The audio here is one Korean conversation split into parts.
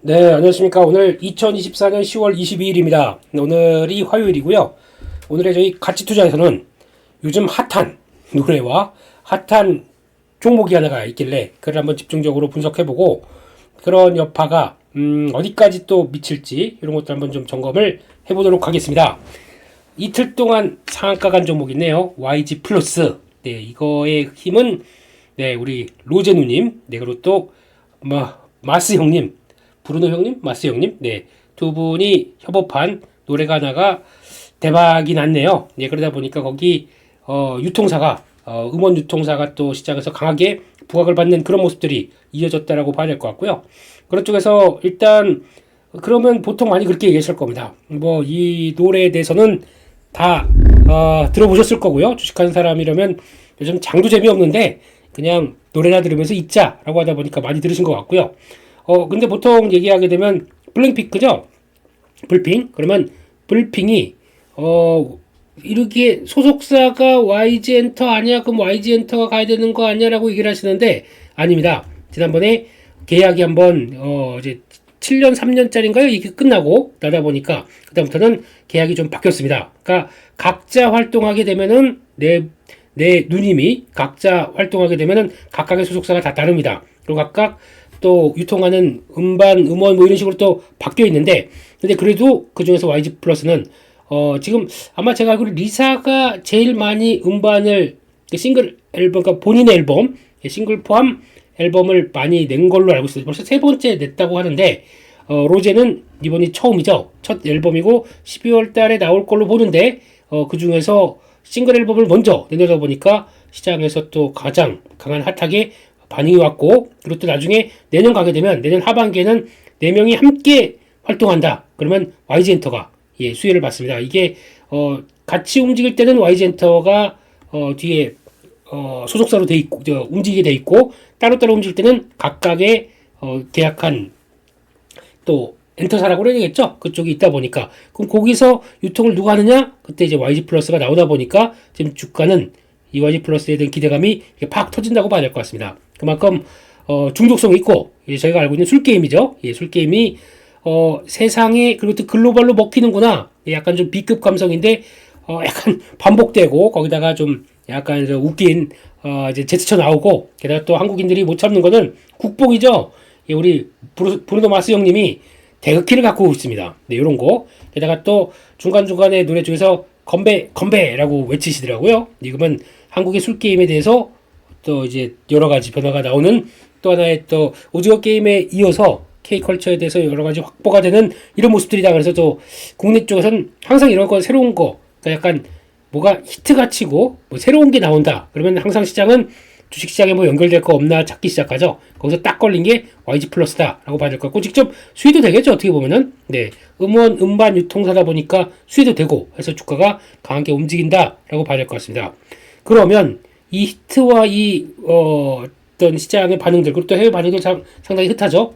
네, 안녕하십니까. 오늘 2024년 10월 22일입니다. 오늘이 화요일이고요. 오늘의 저희 가치투자에서는 요즘 핫한 노래와 핫한 종목이 하나가 있길래 그걸 한번 집중적으로 분석해보고 그런 여파가 어디까지 또 미칠지 이런 것도 한번 좀 점검을 해보도록 하겠습니다. 이틀 동안 상한가 간 종목이 있네요. YG 플러스. 네, 이거의 힘은 네, 우리 로제누님, 네, 그리고 또 마스 형님, 브루노 형님, 마스 형님, 네, 두 분이 협업한 노래가 하나가 대박이 났네요. 네, 그러다 보니까 거기 유통사가 음원 유통사가 또 시장에서 강하게 부각을 받는 그런 모습들이 이어졌다라고 봐야 될 것 같고요. 그런 쪽에서 일단 그러면 보통 많이 그렇게 얘기하실 겁니다. 뭐 이 노래에 대해서는 다 들어보셨을 거고요. 주식하는 사람이라면 요즘 장도 재미없는데 그냥 노래나 들으면서 있자라고 하다 보니까 많이 들으신 것 같고요. 근데 보통 얘기하게 되면 블랙핑크죠? 블핑? 그러면 블핑이 이렇게 소속사가 YG 엔터 아니야? 그럼 YG 엔터가 가야 되는 거 아니야?라고 얘기를 하시는데 아닙니다. 지난번에 계약이 한번 이제 7년 3년짜리인가요? 이게 끝나고 나다 보니까 그다음부터는 계약이 좀 바뀌었습니다. 그러니까 각자 활동하게 되면은 내 누님이 각자 활동하게 되면은 각각의 소속사가 다 다릅니다. 그리고 각각 또 유통하는 음반, 음원 뭐 이런 식으로 또 바뀌어 있는데 근데 그래도 그 중에서 YG 플러스는 지금 아마 제가 알기로 리사가 제일 많이 음반을 싱글 앨범, 그러니까 본인의 앨범, 싱글 포함 앨범을 많이 낸 걸로 알고 있어요. 벌써 세 번째 냈다고 하는데 로제는 이번이 처음이죠. 첫 앨범이고 12월 달에 나올 걸로 보는데 그 중에서 싱글 앨범을 먼저 내놓다 보니까 시장에서 또 가장 강한 핫하게 반응이 왔고 그리고 또 나중에 내년 가게 되면 내년 하반기에는 4명이 함께 활동한다. 그러면 YG엔터가 수혜를 받습니다. 이게 같이 움직일 때는 YG엔터가 뒤에 소속사로 돼 있고 움직이게 돼 있고 따로따로 움직일 때는 각각의 계약한 또 엔터사라고 해야 되겠죠? 그쪽이 있다 보니까 그럼 거기서 유통을 누가 하느냐? 그때 이제 YG 플러스가 나오다 보니까 지금 주가는 이 YG 플러스에 대한 기대감이 팍 터진다고 봐야 될 것 같습니다. 그만큼 중독성이 있고 저희가 알고 있는 술게임이죠. 술게임이 세상에 그리고 또 글로벌로 먹히는구나. 약간 좀 B급 감성인데 약간 반복되고 거기다가 좀 약간 웃긴 이제 제스처 나오고 게다가 또 한국인들이 못 참는 거는 국뽕이죠. 우리 브루노 마스 형님이 대극기를 갖고 있습니다. 네, 요런 거. 게다가 또 중간중간에 노래 중에서 건배라고 외치시더라고요. 이거면 한국의 술게임에 대해서 또 이제 여러 가지 변화가 나오는 또 하나의 또 오징어 게임에 이어서 K컬처에 대해서 여러 가지 확보가 되는 이런 모습들이다. 그래서 또 국내 쪽에서는 항상 이런 거 새로운 거, 그러니까 약간 뭐가 히트가 치고 뭐 새로운 게 나온다. 그러면 항상 시장은 주식시장에 뭐 연결될 거 없나 찾기 시작하죠. 거기서 딱 걸린 게 YG 플러스다라고 봐야 될 것 같고 직접 수익도 되겠죠. 어떻게 보면은 네 음원 음반 유통사다 보니까 수익도 되고 해서 주가가 강하게 움직인다라고 봐야 될 것 같습니다. 그러면 이 히트와 이 어떤 시장의 반응들 그리고 또 해외 반응도 상당히 흩하죠.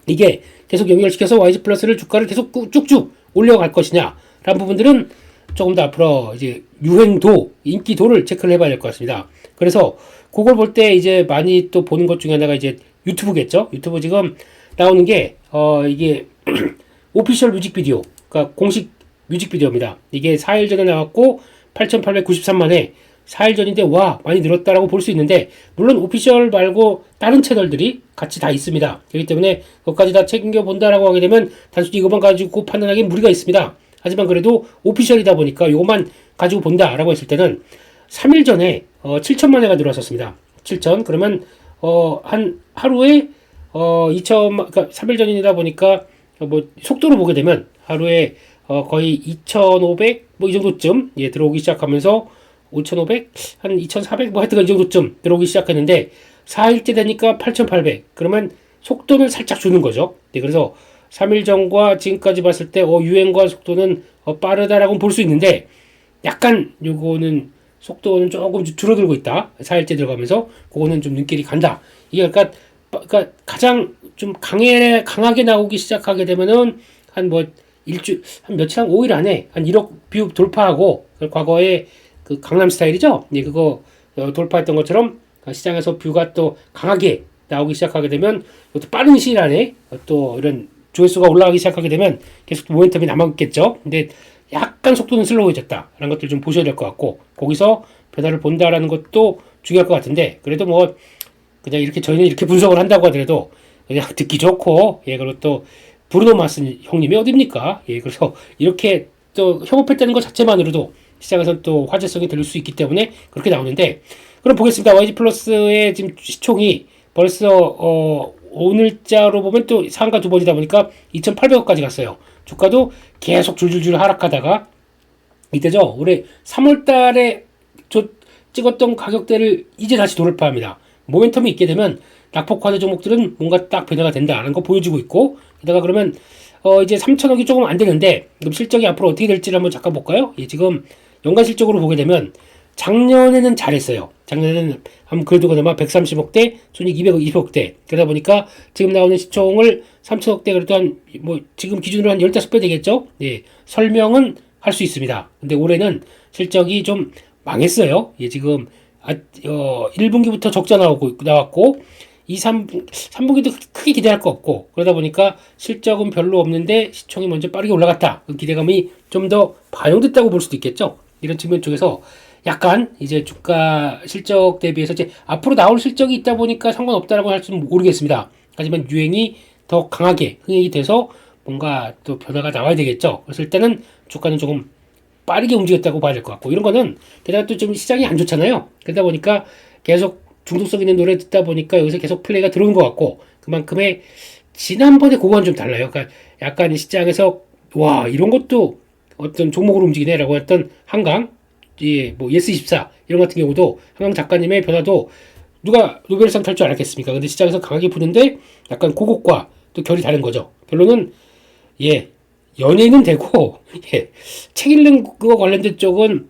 이게 계속 연결시켜서 YG 플러스를 주가를 계속 쭉쭉 올려갈 것이냐라는 부분들은 조금 더 앞으로 이제 유행도, 인기도를 체크를 해봐야 될 것 같습니다. 그래서 그걸 볼 때 이제 많이 또 보는 것 중에 하나가 이제 유튜브겠죠. 유튜브 지금 나오는 게 이게 오피셜 뮤직비디오, 그러니까 공식 뮤직비디오입니다. 이게 4일 전에 나왔고 8,893만에 4일 전인데 와 많이 늘었다라고 볼 수 있는데 물론 오피셜 말고 다른 채널들이 같이 다 있습니다. 그렇기 때문에 그것까지 다 책임져 본다라고 하게 되면 단순히 이것만 가지고 판단하기엔 무리가 있습니다. 하지만 그래도 오피셜이다 보니까 이것만 가지고 본다라고 했을 때는 3일 전에 7천만 회가 들어왔었습니다. 7천 그러면 한 하루에 2천 그러니까 3일 전이다 보니까 뭐 속도로 보게 되면 하루에 거의 2,500 뭐 이 정도쯤 들어오기 시작하면서 5,500 한 2,400 뭐 하여튼 이 정도쯤 들어오기 시작했는데 4일째 되니까 8,800 그러면 속도를 살짝 주는 거죠. 네, 그래서 3일 전과 지금까지 봤을 때 유행과 속도는 빠르다라고 볼 수 있는데 약간 요거는 속도는 조금 줄어들고 있다. 4일째 들어가면서 그거는 좀 눈길이 간다. 이게 그러니까 가장 좀 강하게 나오기 시작하게 되면은 한 뭐 한 며칠 한 5일 안에 한 1억 뷰 돌파하고 과거에 그 강남 스타일이죠. 그거 돌파했던 것처럼 시장에서 뷰가 또 강하게 나오기 시작하게 되면 이것도 빠른 시일 안에 또 이런 조회수가 올라가기 시작하게 되면 계속 모멘텀이 남았겠죠. 근데 약간 속도는 슬로우해졌다라는 것들 좀 보셔야 될 것 같고, 거기서 변화를 본다라는 것도 중요할 것 같은데, 그래도 뭐 그냥 이렇게 저희는 이렇게 분석을 한다고 하더라도 그냥 듣기 좋고, 예, 그리고 또 브루노 마스 형님이 어딥니까? 예, 그래서 이렇게 또 협업했다는 것 자체만으로도 시장에서 또 화제성이 들 수 있기 때문에 그렇게 나오는데, 그럼 보겠습니다. YG 플러스의 지금 시총이 벌써 오늘자로 보면 또 상가 두 번이다 보니까 2,800억까지 갔어요. 주가도 계속 줄줄줄 하락하다가 이때죠. 올해 3월 달에 찍었던 가격대를 이제 다시 돌파합니다. 모멘텀이 있게 되면 낙폭과대 종목들은 뭔가 딱 변화가 된다는 거 보여주고 있고, 게다가 그러면 이제 3천억이 조금 안 되는데, 그럼 실적이 앞으로 어떻게 될지를 한번 잠깐 볼까요? 예, 지금 연간 실적으로 보게 되면 작년에는 잘했어요. 작년에는 한 그래도 그나마 130억대, 손익 220억대. 그러다 보니까 지금 나오는 시총을 3천억대, 그래도 뭐 지금 기준으로 한 15배 되겠죠? 예, 설명은 할 수 있습니다. 근데 올해는 실적이 좀 망했어요. 예, 지금 1분기부터 적자 나왔고 3분기도 크게 기대할 거 없고, 그러다 보니까 실적은 별로 없는데 시총이 먼저 빠르게 올라갔다. 그 기대감이 좀 더 반영됐다고 볼 수도 있겠죠. 이런 측면 쪽에서 약간 이제 주가 실적 대비해서 이제 앞으로 나올 실적이 있다 보니까 상관없다라고 할 수는 모르겠습니다. 하지만 유행이 더 강하게 흥행이 돼서 뭔가 또 변화가 나와야 되겠죠. 그래서 일단은 주가는 조금 빠르게 움직였다고 봐야 될 것 같고, 이런 거는 게다가 또 좀 시장이 안 좋잖아요. 그러다 보니까 계속 중독성 있는 노래 듣다 보니까 여기서 계속 플레이가 들어오는 것 같고, 그만큼의 지난번에 그거와는 좀 달라요. 그러니까 약간 시장에서 와, 이런 것도 어떤 종목으로 움직이네라고 했던 한강, 예, 뭐 예스24 이런 같은 경우도 한강 작가님의 변화도 누가 노벨상 탈 줄 알았겠습니까? 근데 시장에서 강하게 부는데 약간 그것과 또 결이 다른 거죠. 결론은 예, 연예인은 되고 예, 책 읽는 거 관련된 쪽은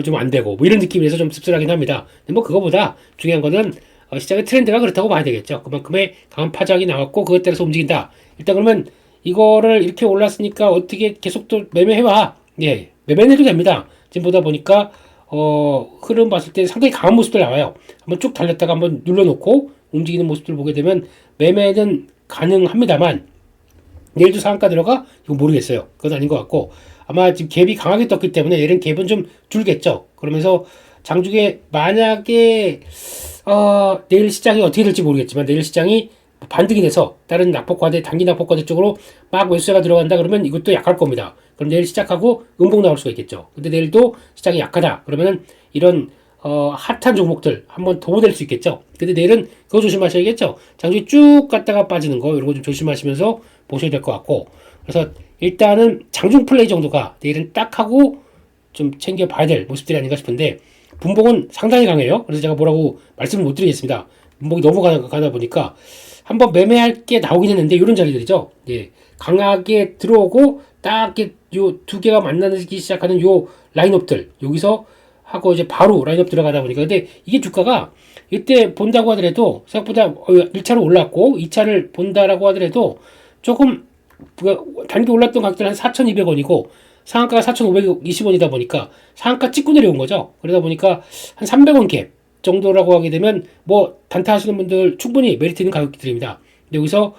좀 안 되고 뭐 이런 느낌에서 좀 씁쓸하긴 합니다. 근데 뭐 그거보다 중요한 거는 시장의 트렌드가 그렇다고 봐야 되겠죠. 그만큼의 강한 파장이 나왔고 그것 따라서 움직인다. 일단 그러면 이거를 이렇게 올랐으니까 어떻게 계속 또 매매해봐. 예, 매매는 해도 됩니다. 지금 보다 보니까 흐름 봤을 때 상당히 강한 모습들 나와요. 한번 쭉 달렸다가 한번 눌러놓고 움직이는 모습들을 보게 되면 매매는 가능합니다만, 내일도 상한가 들어가? 이거 모르겠어요. 그건 아닌 것 같고, 아마 지금 갭이 강하게 떴기 때문에 내일은 갭은 좀 줄겠죠. 그러면서 장중에 만약에 내일 시장이 어떻게 될지 모르겠지만, 내일 시장이 반등이 돼서 다른 낙폭과대, 단기 낙폭과대 쪽으로 막 매수세가 들어간다 그러면 이것도 약할 겁니다. 그럼 내일 시작하고 음봉 나올 수가 있겠죠. 근데 내일도 시장이 약하다 그러면은 이런 핫한 종목들 한번 더 보낼 수 있겠죠. 근데 내일은 그거 조심하셔야겠죠. 장중에 쭉 갔다가 빠지는 거 이런 거 좀 조심하시면서 보셔야 될 것 같고, 그래서 일단은 장중 플레이 정도가 내일은 딱 하고 좀 챙겨봐야 될 모습들이 아닌가 싶은데, 분봉은 상당히 강해요. 그래서 제가 뭐라고 말씀을 못 드리겠습니다. 분봉이 너무 가다 보니까 한번 매매할 게 나오긴 했는데, 이런 자리들이죠. 예, 강하게 들어오고 딱 요 두 개가 만나기 시작하는 요 라인업들, 여기서 하고 이제 바로 라인업 들어가다 보니까, 근데 이게 주가가 이때 본다고 하더라도 생각보다 1차로 올랐고 2차를 본다라고 하더라도 조금 단기 올랐던 가격들 한 4,200원이고 상한가가 4,520원이다 보니까 상한가 찍고 내려온 거죠. 그러다 보니까 한 300원 갭 정도라고 하게 되면 뭐 단타 하시는 분들 충분히 메리트 있는 가격들입니다. 근데 여기서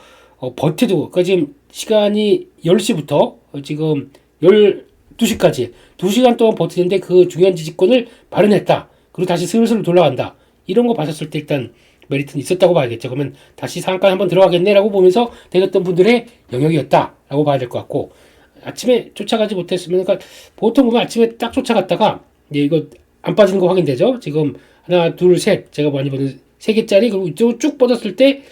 버텨도, 그러니까 지금 시간이 10시부터 지금 12시까지 2시간 동안 버티는데 그 중요한 지지권을 마련했다. 그리고 다시 슬슬 돌아간다. 이런 거 봤었을 때 일단 메리트는 있었다고 봐야겠죠. 그러면 다시 상한가 한번 들어가겠네라고 보면서 되었던 분들의 영역이었다라고 봐야 될 것 같고, 아침에 쫓아가지 못했으면, 그러니까 보통 보면 아침에 딱 쫓아갔다가 이거 안 빠지는 거 확인되죠. 지금 하나, 둘, 셋, 제가 많이 보는 3개짜리, 그리고 이쪽으로 쭉 뻗었을 때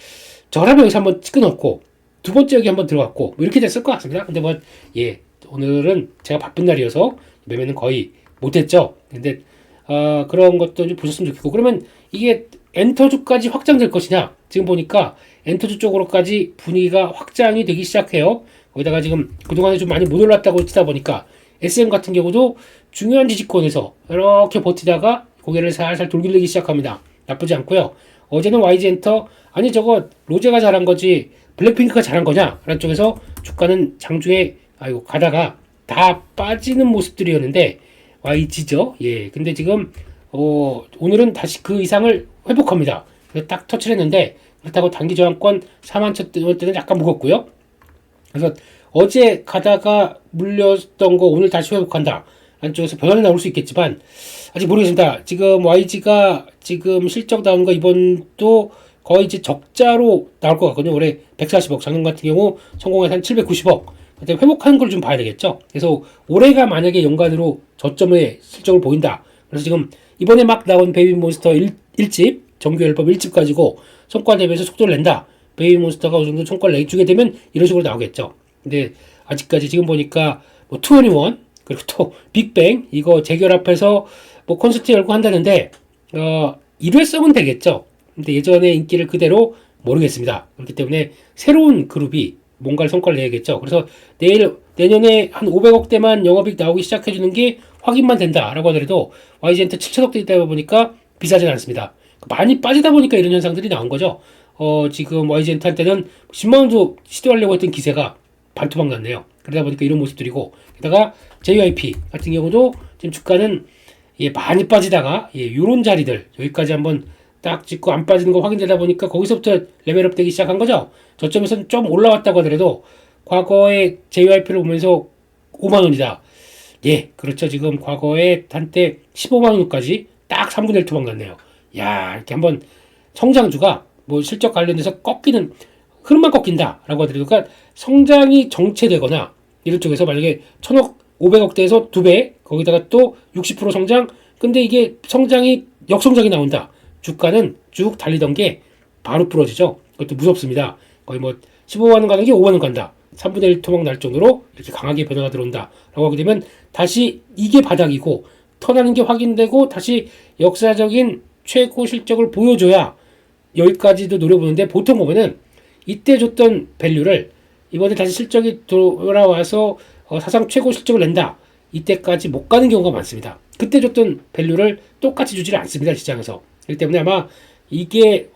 저라면 여기서 한번 끊었고 두 번째 여기 한번 들어갔고 뭐 이렇게 됐을 것 같습니다. 근데 뭐 예, 오늘은 제가 바쁜 날이어서 매매는 거의 못했죠. 근데 그런 것도 좀 보셨으면 좋겠고, 그러면 이게 엔터주까지 확장될 것이냐? 지금 보니까 엔터주 쪽으로까지 분위기가 확장이 되기 시작해요. 거기다가 지금 그동안에 좀 많이 못 올랐다고 치다 보니까 SM 같은 경우도 중요한 지지권에서 이렇게 버티다가 고개를 살살 돌리기 시작합니다. 나쁘지 않고요. 어제는 YG엔터, 아니 저거 로제가 잘한 거지 블랙핑크가 잘한 거냐? 라는 쪽에서 주가는 장중에 가다가 다 빠지는 모습들이었는데 YG죠. 예. 근데 지금 오늘은 다시 그 이상을 회복합니다. 그래서 딱 터치를 했는데, 그렇다고 단기 저항권 41,000원대는 약간 무겁고요. 그래서 어제 가다가 물렸던 거 오늘 다시 회복한다. 안쪽에서 변화는 나올 수 있겠지만 아직 모르겠습니다. 지금 YG가 지금 실적 나오는 거 이번도 거의 이제 적자로 나올 것 같거든요. 올해 140억, 작년 같은 경우 성공해서 한 790억. 근데 회복하는 걸 좀 봐야 되겠죠. 그래서 올해가 만약에 연간으로 저점의 실적을 보인다. 그래서 지금 이번에 막 나온 베이비몬스터 1집, 정규 앨범 1집 가지고 성과 대비해서 속도를 낸다. 베이비몬스터가 어느 정도 성과를 내주게 되면 이런 식으로 나오겠죠. 근데 아직까지 지금 보니까 뭐 2NE1 그리고 또 빅뱅 이거 재결합해서 뭐 콘서트 열고 한다는데 일회성은 되겠죠. 근데 예전의 인기를 그대로 모르겠습니다. 그렇기 때문에 새로운 그룹이 뭔가를 성과를 내야겠죠. 그래서 내년에 한 500억대만 영업이익 나오기 시작해주는 게 확인만 된다라고 하더라도 YG엔터 7천억대 있다 보니까 비싸진 않습니다. 많이 빠지다 보니까 이런 현상들이 나온 거죠. 지금 YG엔터한테는 10만원도 시도하려고 했던 기세가 반토막 났네요. 그러다 보니까 이런 모습들이고, 게다가 JYP 같은 경우도 지금 주가는 많이 빠지다가 요런 자리들 여기까지 한번 딱 찍고 안 빠지는 거 확인되다 보니까 거기서부터 레벨업 되기 시작한 거죠. 저점에서는 좀 올라왔다고 하더라도 과거에 JYP를 보면서 5만원이다. 예, 그렇죠. 지금 과거에 한때 15만원까지 딱 3분의 1 토막 났네요. 야, 이렇게 한번 성장주가 뭐 실적 관련돼서 꺾이는 흐름만 꺾인다라고 하더라도, 그러니까 성장이 정체되거나 이런 쪽에서 만약에 1000억 500억대에서 2배 거기다가 또 60% 성장, 근데 이게 성장이 역성장이 나온다. 주가는 쭉 달리던 게 바로 부러지죠. 그것도 무섭습니다. 거의 뭐 15만원 가는 게 5만원 간다. 3분의 1 토막 날 정도로 이렇게 강하게 변화가 들어온다 라고 하게 되면 다시 이게 바닥이고 턴하는 게 확인되고 다시 역사적인 최고 실적을 보여줘야 여기까지도 노려보는데, 보통 보면은 이때 줬던 밸류를 이번에 다시 실적이 돌아와서 사상 최고 실적을 낸다. 이때까지 못 가는 경우가 많습니다. 그때 줬던 밸류를 똑같이 주지를 않습니다. 시장에서. 그렇기 때문에 아마 이게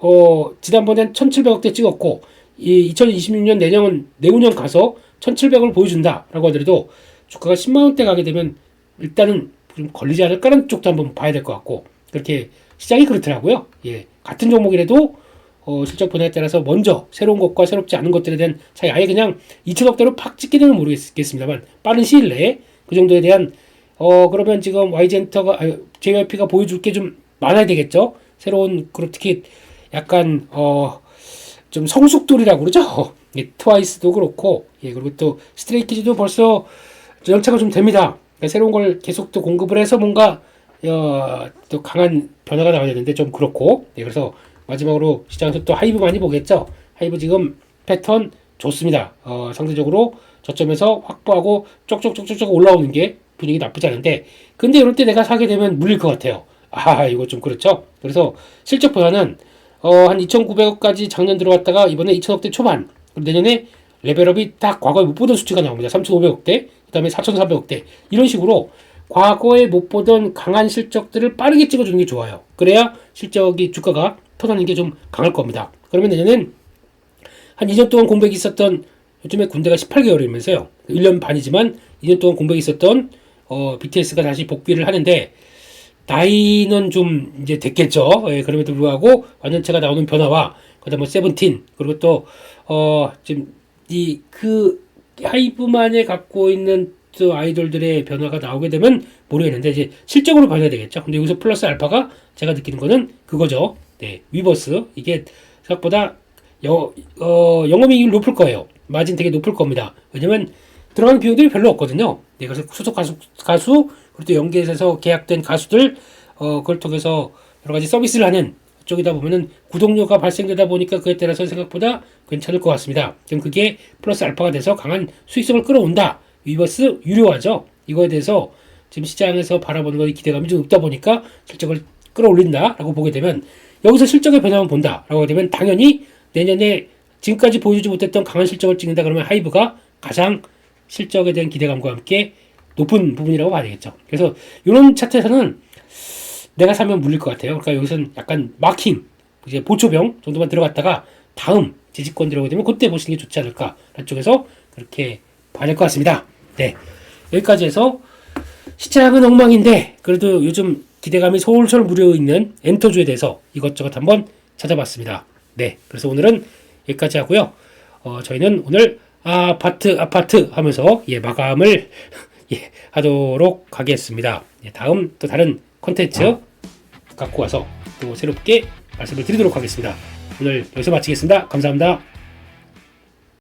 지난번엔 1700억대 찍었고 2026년 내후년 가서 1700을 보여준다라고 하더라도 주가가 10만원대 가게 되면 일단은 좀 걸리지 않을까라는 쪽도 한번 봐야 될 것 같고, 그렇게 시장이 그렇더라고요. 예, 같은 종목이라도 실적 변화에 따라서 먼저 새로운 것과 새롭지 않은 것들에 대한 차이, 아예 그냥 2천억대로 팍 찍게 되면 모르겠습니다만 빠른 시일 내에 그 정도에 대한 그러면 지금 YG엔터가 JYP가 보여줄 게 좀 많아야 되겠죠. 새로운 그룹, 특히 약간 좀 성숙돌이라고 그러죠. 예, 트와이스도 그렇고, 예, 그리고 또 스트레이키즈도 벌써 연차가 좀 됩니다. 그러니까 새로운 걸 계속 또 공급을 해서 뭔가 또 강한 변화가 나와야 되는데 좀 그렇고, 예, 그래서 마지막으로 시장에서 또 하이브 많이 보겠죠. 하이브 지금 패턴 좋습니다. 상대적으로 저점에서 확보하고 쪽쪽쪽쪽쪽 올라오는 게 분위기 나쁘지 않은데, 근데 이럴 때 내가 사게 되면 물릴 것 같아요. 이거 좀 그렇죠. 그래서 실적 변화는 한 2,900억까지 작년 들어갔다가 이번에 2,000억대 초반, 내년에 레벨업이 딱 과거에 못 보던 수치가 나옵니다. 3,500억대, 그 다음에 4,400억대, 이런 식으로 과거에 못 보던 강한 실적들을 빠르게 찍어주는 게 좋아요. 그래야 실적이, 주가가 턴하는 게 좀 강할 겁니다. 그러면 내년엔 한 2년 동안 공백이 있었던, 요즘에 군대가 18개월이면서요. 1년 반이지만 2년 동안 공백이 있었던 BTS가 다시 복귀를 하는데, 나이는 좀 이제 됐겠죠. 예, 그럼에도 불구하고 완전체가 나오는 변화와 그다음 뭐 세븐틴, 그리고 또 지금 그 하이브만에 갖고 있는 또 아이돌들의 변화가 나오게 되면 모르겠는데, 이제 실적으로 봐야 되겠죠. 근데 여기서 플러스 알파가 제가 느끼는 거는 그거죠. 네, 위버스, 이게 생각보다 영업이익률 높을 거예요. 마진 되게 높을 겁니다. 왜냐면 들어가는 비용들이 별로 없거든요. 네, 그래서 소속 가수 그리고 또 연계해서 계약된 가수들 그걸 통해서 여러 가지 서비스를 하는 쪽이다 보면은 구독료가 발생되다 보니까 그에 따라서 생각보다 괜찮을 것 같습니다. 그럼 그게 플러스 알파가 돼서 강한 수익성을 끌어온다. 위버스 유료화죠. 이거에 대해서 지금 시장에서 바라보는 거에 기대감이 좀 높다 보니까 실적을 끌어올린다라고 보게 되면, 여기서 실적의 변화만 본다라고 되면 당연히 내년에 지금까지 보여주지 못했던 강한 실적을 찍는다 그러면 하이브가 가장 실적에 대한 기대감과 함께 높은 부분이라고 봐야 되겠죠. 그래서 이런 차트에서는 내가 사면 물릴 것 같아요. 그러니까 여기서는 약간 마킹, 이제 보초병 정도만 들어갔다가 다음 지지권 들어오게 되면 그때 보시는 게 좋지 않을까 라는 쪽에서 그렇게 봐야 될 것 같습니다. 네, 여기까지 해서 시장은 엉망인데 그래도 요즘 기대감이 솔솔 무르익는 엔터주에 대해서 이것저것 한번 찾아봤습니다. 네. 네, 그래서 오늘은 여기까지 하고요. 저희는 오늘 아파트 하면서 예, 마감을 예, 하도록 하겠습니다. 예, 다음 또 다른 컨텐츠 갖고 와서 또 새롭게 말씀을 드리도록 하겠습니다. 오늘 여기서 마치겠습니다. 감사합니다.